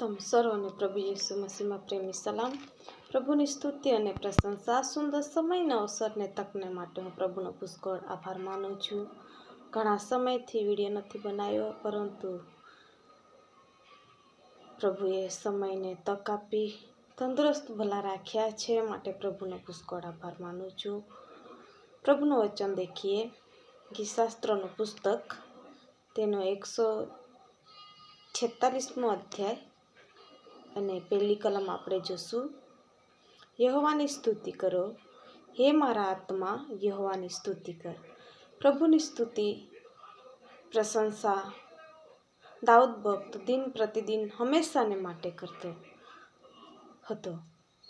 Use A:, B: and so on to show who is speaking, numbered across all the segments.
A: તમ સર્વને પ્રભુ યીશુ મસીહમાં પ્રેમી સલામ। પ્રભુની સ્તુતિ અને પ્રશંસા સુંદર સમયના અવસરને તકને માટે હું પ્રભુનો પુષ્કળ આભાર માનું છું। ઘણા સમયથી વિડીયો નથી બનાવ્યો, પરંતુ પ્રભુએ સમયને તક આપી તંદુરસ્ત ભલા રાખ્યા છે, માટે પ્રભુનો પુષ્કળ આભાર માનું છું। પ્રભુનું વચન દેખીએ, ગીતશાસ્ત્રનું પુસ્તક તેનો 146મો અધ્યાય અને પહેલી કલમ આપણે જોશું। યહોવાની સ્તુતિ કરો, હે મારા આત્મા, યહોવાની સ્તુતિ કર। પ્રભુની સ્તુતિ પ્રશંસા દાઉદ ભક્ત દિન પ્રતિદિન હંમેશાને માટે કરતો હતો।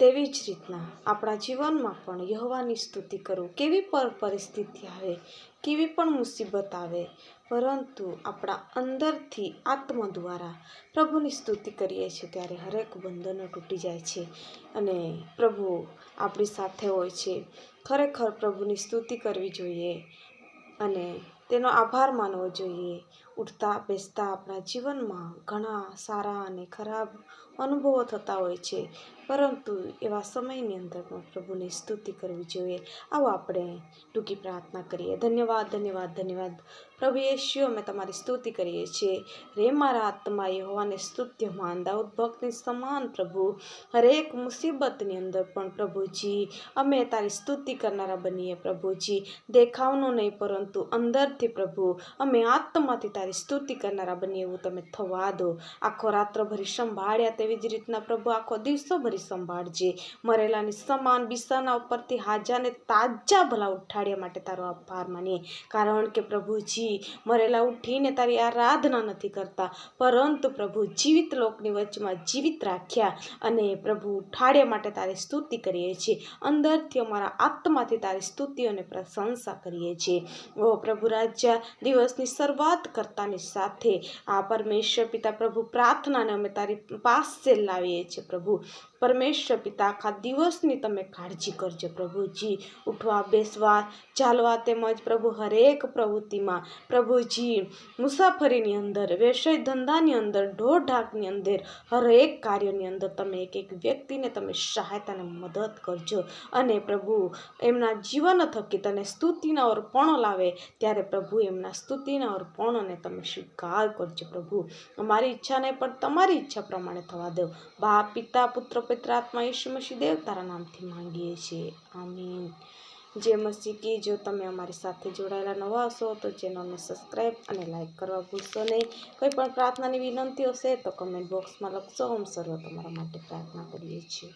A: તેવી જ રીતના આપણા જીવનમાં પણ યહોવાની સ્તુતિ કરો। કેવી પણ પરિસ્થિતિ આવે, કેવી પણ મુસીબત આવે, પરંતુ આપણા અંદરથી આત્મા દ્વારા પ્રભુની સ્તુતિ કરીએ છીએ ત્યારે હરેક બંધનો તૂટી જાય છે અને પ્રભુ આપણી સાથે હોય છે। ખરેખર પ્રભુની સ્તુતિ કરવી જોઈએ અને તેનો આભાર માનવો જોઈએ। ઉઠતા બેસતા આપણા જીવનમાં ઘણા સારા અને ખરાબ અનુભવો થતા હોય છે, પરંતુ એવા સમયની અંદર પણ પ્રભુની સ્તુતિ કરવી જોઈએ। આવો આપણે ટૂંકી પ્રાર્થના કરીએ। ધન્યવાદ ધન્યવાદ ધન્યવાદ પ્રભુ યેશુ, અમે તમારી સ્તુતિ કરીએ છીએ। રે મારા આત્મા યહોવાને સ્તુત્યમાન, દાઉદ ભક્તની સમાન પ્રભુ હરેક મુસીબતની અંદર પણ પ્રભુજી અમે તારી સ્તુતિ કરનારા બનીએ। પ્રભુજી દેખાવનું નહીં, પરંતુ અંદરથી પ્રભુ અમે આત્માથી તારી સ્તુતિ કરનારા બનીએ, એવું તમે થવા દો। આખો રાત્ર ભરી સંભાળ્યા, તેવી જ રીતના પ્રભુ આખો દિવસો ભરી સંભાળજે। મરેલાની સમાન બિછાના ઉપરથી હાજાને તાજા ભલા ઉઠાડ્યા માટે તારો આભાર માનીએ, કારણ કે પ્રભુજી મરેલા ઉઠીને તારી આરાધના નથી કરતા, પરંતુ પ્રભુ જીવિત લોકની વચમાં જીવિત રાખ્યા અને પ્રભુ ઉઠાડ્યા માટે તારી સ્તુતિ કરીએ છીએ। અંદરથી અમારા આત્માથી તારી સ્તુતિ અને પ્રશંસા કરીએ છીએ। ઓ પ્રભુ રાજા, દિવસની શરૂઆત કરતાની સાથે આ પરમેશ્વર પિતા પ્રભુ પ્રાર્થનાને અમે તારી પાસે લાવીએ છીએ। પ્રભુ પરમેશ્વર પિતા, આખા દિવસની તમે કાળજી કરજો। પ્રભુજી ઉઠવા બેસવા ચાલવા તેમજ પ્રભુ હરેક પ્રવૃત્તિમાં પ્રભુજી મુસાફરીની અંદર, વ્યવસાય ધંધાની અંદર, ઢોર ઢાકની અંદર, હરેક કાર્યોની અંદર તમે એક એક વ્યક્તિને તમે સહાયતાને મદદ કરજો અને પ્રભુ એમના જીવન થકી તને સ્તુતિના અર્પણો લાવે ત્યારે પ્રભુ એમના સ્તુતિના અર્પણોને તમે સ્વીકાર કરજો। પ્રભુ અમારી ઈચ્છા નહીં, પણ તમારી ઈચ્છા પ્રમાણે થવા દો। બાપ, પિતા, પુત્ર, પવિત્ર આત્મા યીશુ મસીહ દેવ તારા નામથી માંગીએ છીએ, આમીન। જે મસીહ કી, જો તમે અમારી સાથે જોડાયેલા નવા હશો તો ચેનલને સબસ્ક્રાઈબ અને લાઈક કરવા ભૂલશો નહીં। કોઈ પણ પ્રાર્થનાની વિનંતી હશે તો કમેન્ટ બોક્સમાં લખશો, हम સર્વ તમારા માટે પ્રાર્થના કરીએ છીએ।